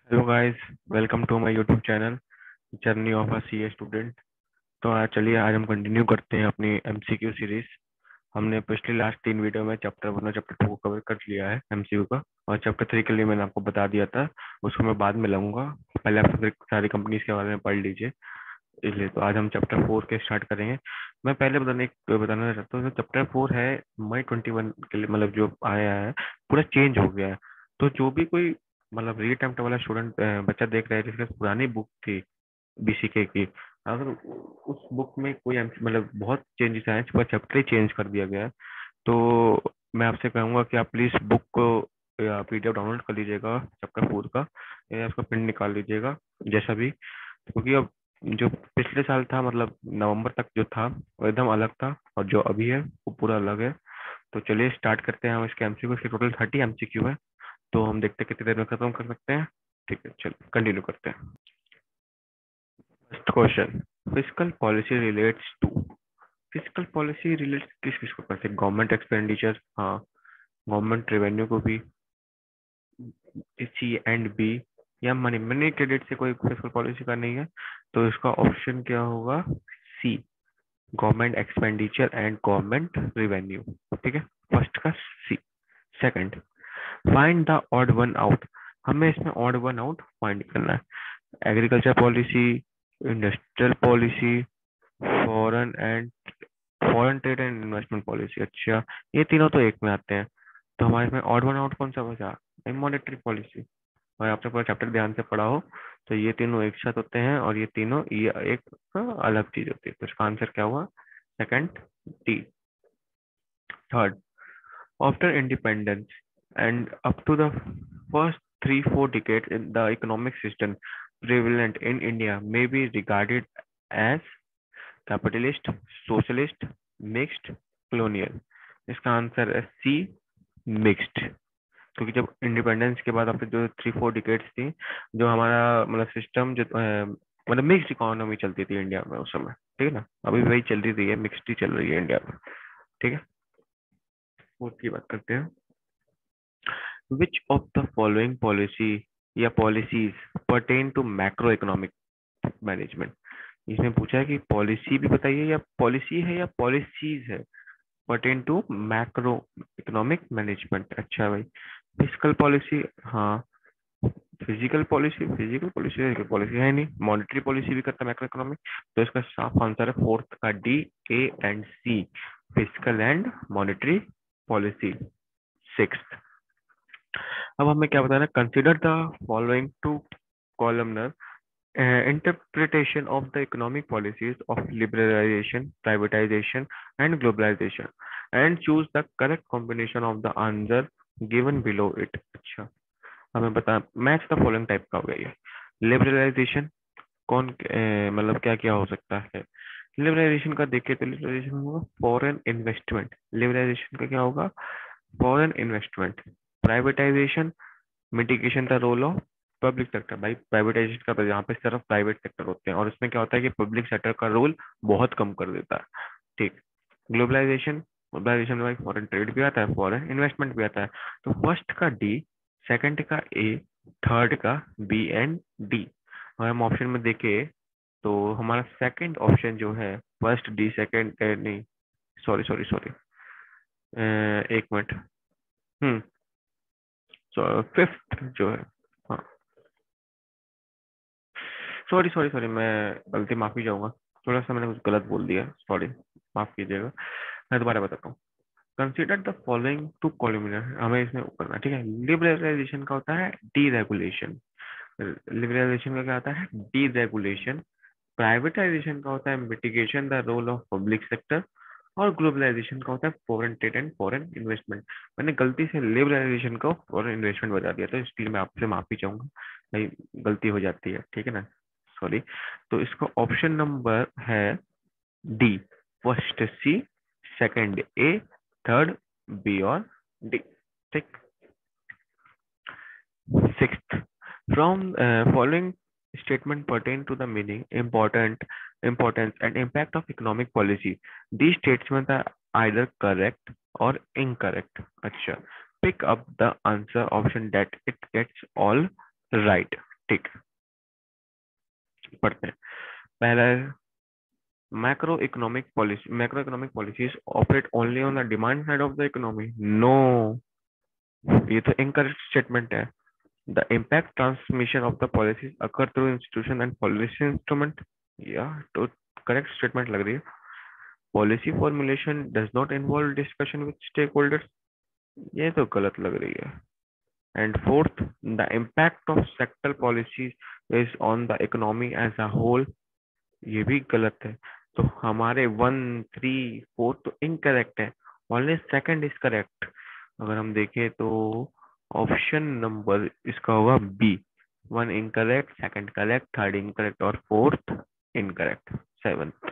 Hello guys, welcome to my YouTube channel journey of a CA student. तो आज हम continue करते हैं अपनी एमसीक्यू सीरीज। हमने पिछली लास्ट 3 वीडियो में चैप्टर 1 और चैप्टर 2 को कवर कर लिया है एमसीक्यू का, और चैप्टर 3 के लिए मैंने आपको बता दिया था, उसको मैं बाद में लाऊंगा। पहले आप सारी कंपनीज के बारे में पढ़ लीजिए। इसलिए तो आज हम चैप्टर 4 के स्टार्ट करेंगे। मैं पहले बताना चाहता हूँ, चैप्टर 4 है मई 21 के लिए, मतलब जो आया है पूरा चेंज हो गया है। तो जो भी कोई मतलब री अटेम्प्ट वाला स्टूडेंट बच्चा देख रहा है जिसके पास पुरानी बुक थी बीसीके की, अगर उस बुक में कोई मतलब बहुत चेंजेस आए हैं, पूरा चैप्टर ही चेंज कर दिया गया है। तो मैं आपसे कहूंगा कि आप प्लीज बुक को या पीडीएफ डाउनलोड कर लीजिएगा चैप्टर 4 का, या उसका प्रिंट निकाल लीजिएगा जैसा भी। क्योंकि अब जो पिछले साल था, मतलब नवंबर तक जो था वो एकदम अलग था, और जो अभी है वो पूरा अलग है। तो चलिए स्टार्ट करते हैं हम इसके एमसीक्यू। इसके टोटल 30 एमसीक्यू है, तो हम देखते हैं कितनी देर में खत्म कर सकते हैं। ठीक है, चलिए कंटिन्यू करते हैं। First question, physical policy relates to. Physical policy relates किस किस को करते हैं? गवर्नमेंट एक्सपेंडिचर, हाँ, गवर्नमेंट रेवेन्यू को भी, सी एंड बी, या मनी मनी क्रेडिट से कोई फिजिकल पॉलिसी का नहीं है। तो इसका ऑप्शन क्या होगा? C, government expenditure and government revenue. ठीक है, फर्स्ट का C. Second, find the odd one out. हमें इसमें ऑड वन आउट फाइंड करना है। Agriculture policy, industrial policy, foreign and foreign trade and investment policy. अच्छा, ये तीनों तो एक में आते हैं, तो हमारे इसमें ऑड वन आउट कौन सा बचा? Monetary policy. और आपने पूरा चैप्टर ध्यान से पढ़ा हो तो ये तीनों एक साथ होते हैं, और ये तीनों ये एक अलग चीज होती है। तो इसका आंसर क्या हुआ? Second, D. Third, after independence and up to the first 3-4 decades in the economic system prevalent in India may be regarded as capitalist, socialist, mixed, colonial। इसका आंसर है सी, मिक्स्ड। क्योंकि जब इंडिपेंडेंस के बाद आपके जो 3-4 डिकेट्स थी, जो हमारा मतलब सिस्टम जो मतलब मिक्स्ड इकोनॉमी चलती थी इंडिया में उस समय, ठीक है ना। अभी भी वही चल रही है, मिक्स्ड ही चल रही है इंडिया में। ठीक है, उसकी बात करते हैं। Which of the following policy या policies pertain to macroeconomic management? इसमें पूछा है कि पॉलिसी भी बताइए, या पॉलिसी है या पॉलिसीज है। Pertain to macroeconomic management. अच्छा भाई, फिजिकल पॉलिसी, हाँ, फिजिकल पॉलिसी है नहीं। मॉनेटरी पॉलिसी भी करता है मैक्रो इकोनॉमिक। तो इसका साफ आंसर है फोर्थ का D, A and C, physical and monetary policy. Six, अब हमें क्या बताना है? Consider the following two columnar interpretation of the economic policies of liberalization, privatization, and globalization, and choose the correct combination of the answer given below it। अच्छा, हमें बता, match the following type का हो गया ये। लिबरलाइजेशन कौन मतलब क्या क्या हो सकता है? लिबरलाइजेशन का देखिए तो लिबरलाइजेशन होगा फॉरेन इन्वेस्टमेंट। लिबरलाइजेशन का क्या होगा? Foreign investment. Privatisation, mitigation the role of public sector. भाई प्राइवेटाइजेशन का तो यहाँ पे सिर्फ प्राइवेट सेक्टर होते हैं, और इसमें क्या होता है कि पब्लिक सेक्टर का रोल बहुत कम कर देता है। ठीक। ग्लोबलाइजेशन, ग्लोबलाइजेशन में भाई फॉरेन ट्रेड भी आता है, फॉरेन इन्वेस्टमेंट भी आता है। तो फर्स्ट का डी, सेकंड का ए, थर्ड का बी एंड डी। और हम ऑप्शन में देखे तो हमारा सेकंड ऑप्शन जो है, फर्स्ट डी सेकंड, नहीं, सॉरी सॉरी सॉरी, एक मिनट। हम्म फिफ्थ जो है, हाँ, सॉरी सॉरी सॉरी, मैं गलती माफी चाहूंगा। थोड़ा सा मैंने कुछ गलत बोल दिया, सॉरी, माफ कीजिएगा। मैं दोबारा बताता हूँ। Consider the following two columnar, हमें इसमें करना, ठीक है। लिबरलाइजेशन का होता है डी रेगुलेशन। लिबरलाइजेशन का क्या होता है? D regulation. प्राइवेटाइजेशन का होता है mitigation the role of public sector. और ग्लोबलाइजेशन का होता है foreign trade and foreign investment. मैंने गलती से लिबरलाइजेशन को फॉरेन इन्वेस्टमेंट बता दिया, तो इसके लिए मैं आपसे माफी चाहूंगा भाई, गलती हो जाती है, ठीक है ना, सॉरी। तो इसका ऑप्शन नंबर है D, first C, second A, third B और डी। ठीक। Sixth, from following statement pertain to the meaning, importance, and impact of economic policy. These statements are either correct or incorrect. अच्छा, pick up the answer option that it gets all right. ठीक, पढ़ते हैं। पहला है macroeconomic policies operate only on the demand side of the economy. No, ये तो incorrect statement है. The impact transmission of the policies occur through institution and policy instrument. Yeah, तो correct statement लग रही है. Policy formulation does not involve discussion with stakeholders. ये तो गलत लग रही है. And fourth, the impact of sectoral policies is on the economy as a whole. ये भी गलत है. तो हमारे 1, 3, 4 तो इनकरेक्ट है. Only second is correct. अगर हम देखें तो ऑप्शन नंबर इसका होगा B. 1 incorrect, second correct, third incorrect और fourth incorrect. 7th,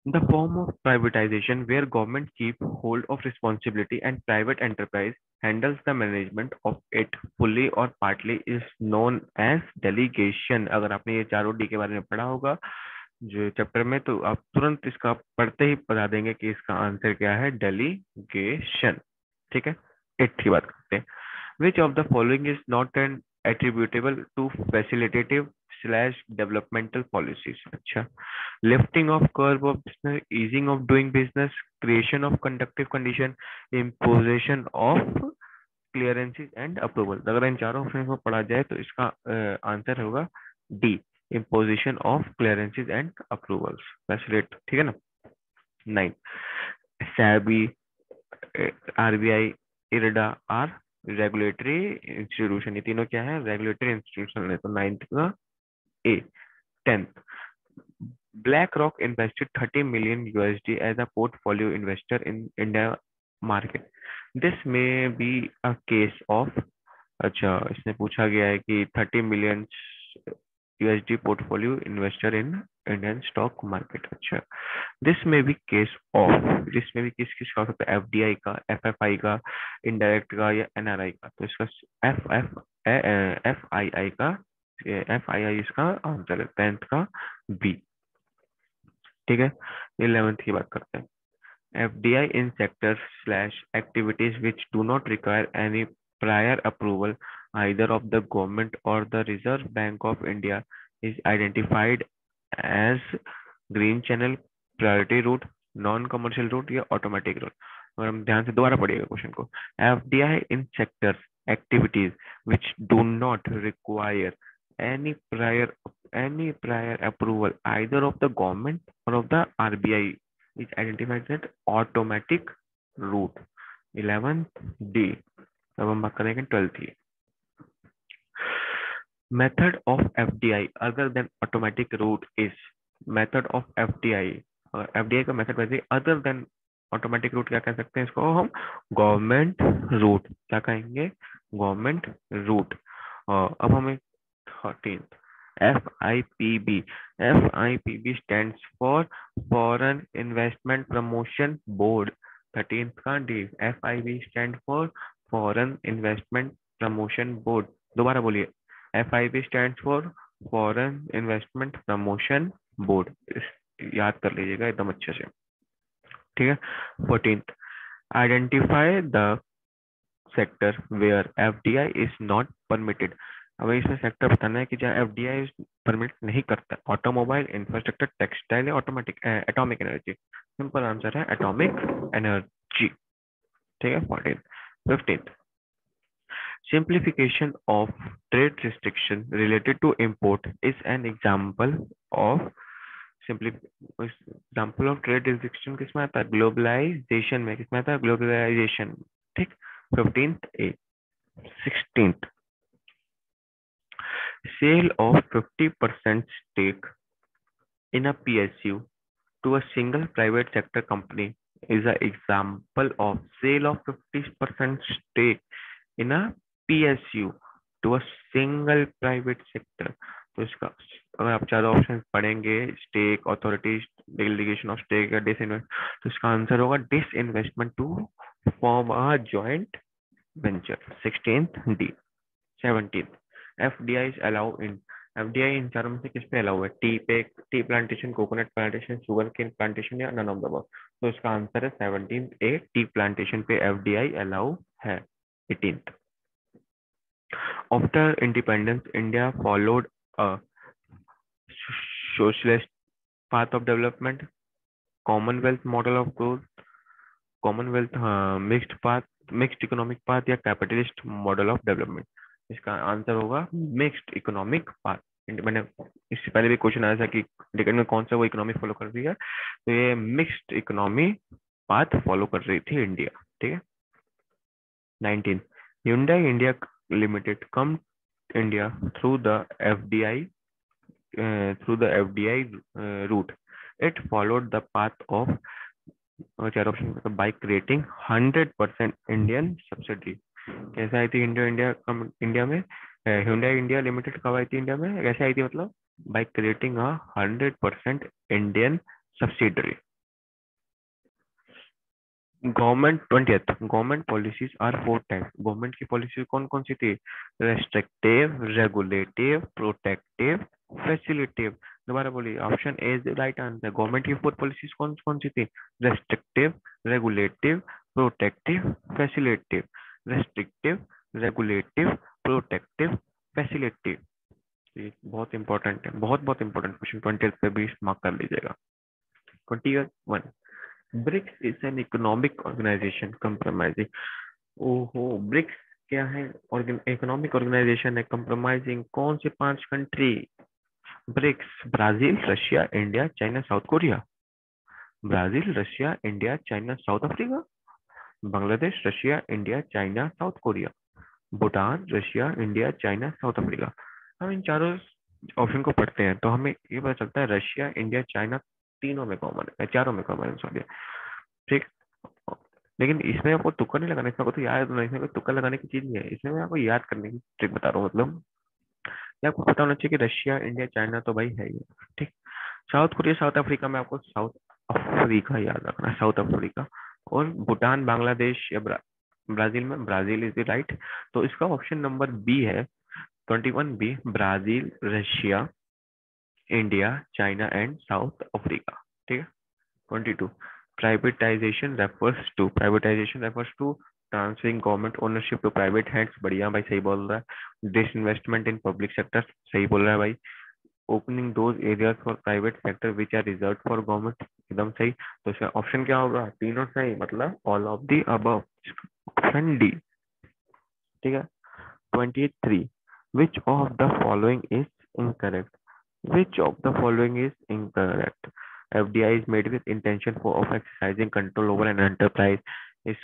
the form of privatization where government keep hold of responsibility and private enterprise handles the management of it fully or partly is known as delegation. अगर आपने ये चारों D के बारे में पढ़ा होगा जो चैप्टर में, तो आप तुरंत इसका पढ़ते ही बता देंगे कि इसका आंसर क्या है, डेलीगेशन. ठीक है. 8th की बात करते हैं. Which of the following is not an attributable to facilitative slash developmental policies? अच्छा, lifting of curb of business, easing of doing business, creation of conductive condition, imposition of clearances and approval. अगर इन चारों option को पढ़ा जाए तो इसका answer होगा D, imposition of clearances and approvals. Facilitate. ठीक है ना. 9, SEBI, RBI, IRDA are regulatory institution. ये तीनों क्या है, रेगुलेटरी इंस्टीट्यूशन है. तो 9th का ए. 10th, BlackRock invested $30 million as a portfolio investor in India market. This may be a case of. अच्छा, इसने पूछा गया है कि 30 million USD portfolio investor in Indian stock market. अच्छा, this may be case of. जिसमें भी किस का हो सकता है, FDI का, FFI का, indirect का या NRI का. तो इसका FII का, FII इसका आंसर है. 10th का बी. ठीक है. 11th की बात करते हैं. FDI in sectors slash activities which do not require any prior approval either of the government or the Reserve Bank of India is identified as green channel, priority route, non-commercial route या automatic route. अगर हम ध्यान से दोबारा पढ़िएगा question को. FDI in sectors activities which do not require any prior approval either of the government or of the RBI is identified as automatic route. 11th D. अब हम बात करेंगे 12th की. Method of FDI other than automatic route is. Method of FDI, FDI का method वैसे other than automatic route क्या कह सकते हैं इसको हम, गवर्नमेंट रूट. क्या कहेंगे, गवर्नमेंट रूट. अब हमें 13th, FIPB. FIPB stands for Foreign Investment Promotion Board. 13th का D. FIB stand for Foreign Investment Promotion Board. दोबारा बोलिए. FIB stands for Foreign Investment Promotion Board. याद कर लीजिएगा एकदम अच्छे से. ठीक है. 14th, identify the sector where FDI is not permitted. अब इसमें सेक्टर बताना है कि जहाँ एफडीआई परमिट नहीं करता. ऑटोमोबाइल, इंफ्रास्ट्रक्चर, टेक्सटाइल या एटॉमिक एनर्जी. सिंपल आंसर है एटॉमिक एनर्जी. ठीक है. 14th. 15th, simplification of trade restriction related to import is an example of trade restriction किसमें आता है, ग्लोबलाइजेशन में. किसमें आता है, ग्लोबलाइजेशन. ठीक. 15th A. 16th, sale of 50% stake in a PSU to a single private sector company is an example of sale of 50% stake in a PSU to a single private sector. तो इसका अगर आप चारों option पढ़ेंगे, stake, authority, delegation of stake or disinvest, तो इसका answer होगा disinvestment to form a joint venture. 16th D. 17th, FDI is allowed in. FDI इन चारों में से किस पे अलाउ है, टी पे, tea plantation, coconut plantation, sugar cane plantation या नन ऑफ द अबव. तो इसका आंसर है 17th A. टी प्लांटेशन पे FDI अलाउ है. 18th, After independence, India followed a socialist path of development, Commonwealth model of growth, Commonwealth mixed economic path या capitalist model of development. इसका answer होगा mixed economic path. मैंने इससे पहले भी question आया था कि इंडिया में कौन सा वो इकोनॉमी फॉलो कर रही है, तो ये मिक्स्ड इकोनॉमी पाथ फॉलो कर रही थी इंडिया। ठीक है। 19 Hyundai India Limited come India through the FDI route. It followed the path of चार option by creating 100% Indian subsidiary। कैसे आई थी इंडिया में Hyundai India Limited कब आई थी इंडिया में, कैसे आई थी मतलब by creating a 100% Indian subsidiary। Government 20th government policies are 4 types. Government की पॉलिसी कौन कौन सी थी? Restrictive, regulative, protective, facilitative. दोबारा बोलिए, option A is the right answer. Government की 4 पॉलिसीज कौन कौन सी थी? Restrictive, regulative, protective, facilitative. Restrictive, regulative, protective, facilitative. ये बहुत इंपॉर्टेंट है, बहुत बहुत इंपॉर्टेंट क्वेश्चन 20th पे भी मार्क कर लीजिएगा। 21 BRICS is an economic organisation compromising. ओहो, ब्रिक्स क्या है? इकोनॉमिक ऑर्गेनाइजेशन है कंप्रोमाइजिंग कौन से 5 country? BRICS Brazil, Russia, India, China, South Korea. Brazil, Russia, India, China, South Africa. Bangladesh, Russia, India, China, South Korea. Bhutan, Russia, India, China, South Africa. हम इन चारों option को पढ़ते हैं तो हमें ये पता चलता है रशिया, इंडिया, चाइना तीनों में कॉमन है, चारों में कॉमन है, सॉरी। ठीक। लेकिन इसमें आपको तुक्का नहीं लगाना, इसमें आपको तो याद नहीं, इसमें कोई तुक्का लगाने की चीज नहीं है, इसमें मैं आपको याद करने की ट्रिक बता रहा हूँ। मतलब ये आपको पता होना चाहिए कि रशिया, इंडिया, चाइना तो भाई है ही है। ठीक। साउथ कोरिया, साउथ अफ्रीका में आपको साउथ अफ्रीका याद रखना है, साउथ अफ्रीका। और भूटान, बांग्लादेश या ब्राजील में ब्राजील इज द राइट। तो इसका ऑप्शन नंबर बी है 21B, Brazil, Russia, India, China and South Africa. ठीक है। 22 privatisation refers to transferring government ownership to private hands. बढ़िया भाई, सही बोल रहा है। डिसइन्वेस्टमेंट इन पब्लिक सेक्टर, सही बोल रहा है भाई। Opening those areas for private sector which are reserve for government, एकदम सही। तो इसका ऑप्शन क्या होगा? तीनों सही, मतलब all of the above, option D. ठीक है। 23 which of the following is incorrect? Which of the following is incorrect? FDI is made with intention of exercising control over an enterprise. Is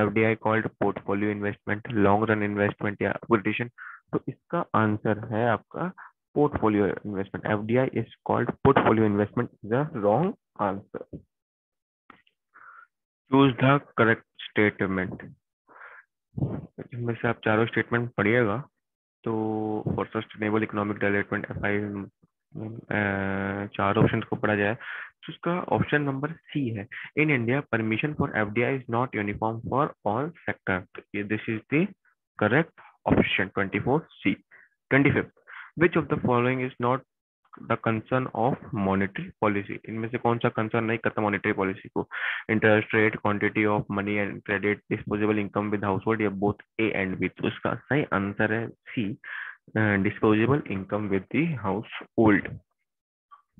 FDI called portfolio investment, long run investment या acquisition? तो इसका answer है आपका portfolio investment। FDI is called portfolio investment is the wrong answer. Choose the correct statement। इसमें से आप चारों statement पढ़िएगा। तो for sustainable economic development FI चार ऑप्शन को पढ़ा जाए तो उसका ऑप्शन नंबर सी है। In India permission for FDI is not uniform for all sector. This is the correct option 24C। 25 which of the following is not the concern of monetary policy. इनमें से कौन सा concern नहीं करता monetary policy को? Interest rate, quantity of money and credit, disposable income with house hold या both A and B. तो इसका सही आंसर है C, disposable income with the household.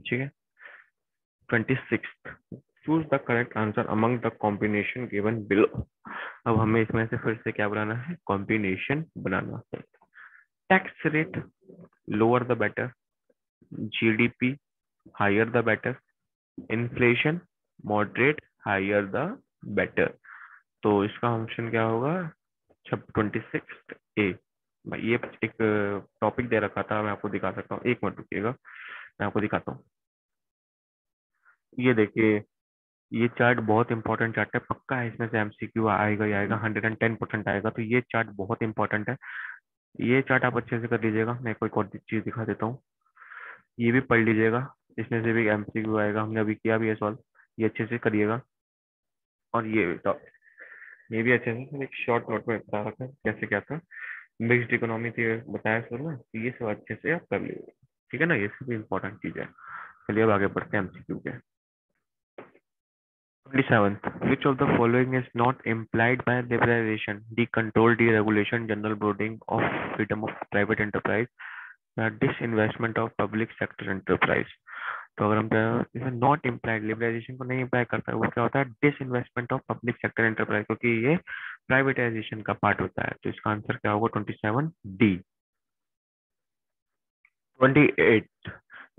ठीक है। 26 choose the correct answer among the combination given below. अब हमें इसमें से फिर से क्या बनाना है? कॉम्बिनेशन बनाना है। Tax rate, lower the better. GDP, higher the better। Inflation, moderate, higher the better. तो इसका ऑप्शन क्या होगा? 26A। ये एक टॉपिक दे रखा था, मैं आपको दिखा सकता हूँ, एक मिनट रुकिएगा, मैं आपको दिखाता हूँ। ये देखिए, ये चार्ट बहुत इंपॉर्टेंट चार्ट है, पक्का है इसमें से MCQ आएगा ही आएगा, 110% आएगा। तो ये चार्ट बहुत इंपॉर्टेंट है, ये चार्ट आप अच्छे से कर लीजिएगा। मैं कोई और चीज दिखा देता हूँ, ये भी पढ़ लीजिएगा, इसमें से भी MCQ आएगा, हमने अभी किया भी है सॉल्व, ये अच्छे से करिएगा। और ये भी अच्छे से एक शॉर्ट नोट में बता रखा है कैसे क्या था। मिक्स्ड इकोनॉमी थी बताया सर ना, तो ये सब अच्छे से आप कर लीजिए। ठीक है ना, ये सब इंपॉर्टेंट चीज है। चलिए अब आगे बढ़ते हैं MCQ के। 27th, which of the following is not implied by liberalization? The control, deregulation, general broadening of freedom of private enterprise, या disinvestment of public sector enterprise। तो अगर हम इसे नॉट इम्प्लाइड, लिबरलाइजेशन को नहीं इम्प्लाई करता है, वो क्या होता है? Disinvestment of public sector enterprise, क्योंकि ये प्राइवेटाइजेशन का पार्ट होता है। तो इसका आंसर क्या होगा? 27 D. 28,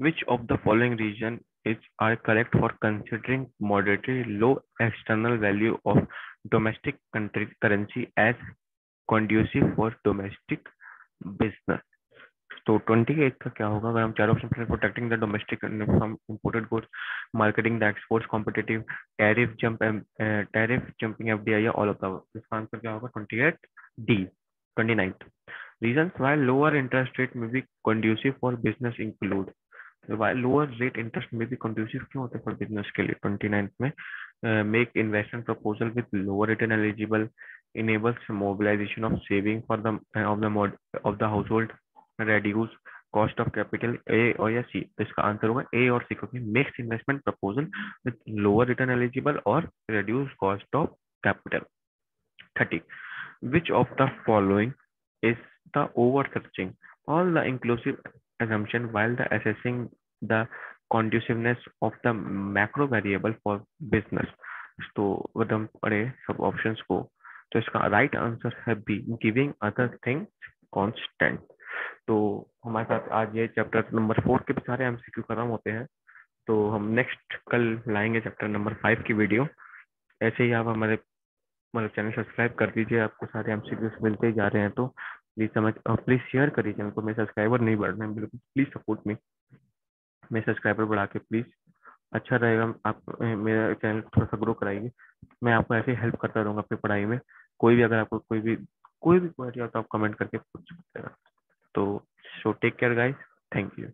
which of the following reason is are correct for considering moderately low external value of domestic country currency as conducive for domestic business? तो 28 का क्या होगा? अगर हम चार ऑप्शन पर protecting the domestic from imported goods, marketing the exports competitive, tariff jumping, FDI, या all of the. इसका आंसर क्या होगा? 28 D. 29, reasons why lower interest rate may be conducive for business include, why lower rate interest may be conducive क्यों होते हैं for business के लिए? 29 में make investment proposal with lower return eligible, enables mobilization of saving for the of the household, reduce cost of capital, A और या C। तो इसका आंसर होगा A और C, क्योंकि makes investment proposal with lower return eligible और reduce cost of capital। 30, which of the following is the oversearching all the inclusive assumption while the assessing the conduciveness of the macro variable for business? तो अगर हम पढ़े सब options को, तो इसका right answer है B, giving other things constant. तो हमारे साथ आज ये चैप्टर नंबर 4 के भी सारे एमसीक्यू खत्म होते हैं। तो हम नेक्स्ट कल लाएंगे चैप्टर नंबर 5 की वीडियो। ऐसे ही आप हमारे चैनल सब्सक्राइब कर दीजिए, आपको सारे एमसीक्यूज मिलते ही जा रहे हैं। तो प्लीज शेयर करिए चैनल को। मेरे सब्सक्राइबर नहीं बढ़ रहे हैं बिल्कुल, प्लीज सपोर्ट मी, मेरे सब्सक्राइबर बढ़ा के प्लीज। अच्छा रहेगा, आप मेरा चैनल थोड़ा सा ग्रो कराइए। मैं आपको ऐसे हेल्प करता रहूँगा अपनी पढ़ाई में। कोई भी अगर आपको कोई भी क्वेरी हो तो आप कमेंट करके पूछ सकते हैं। तो so take care guys, thank you.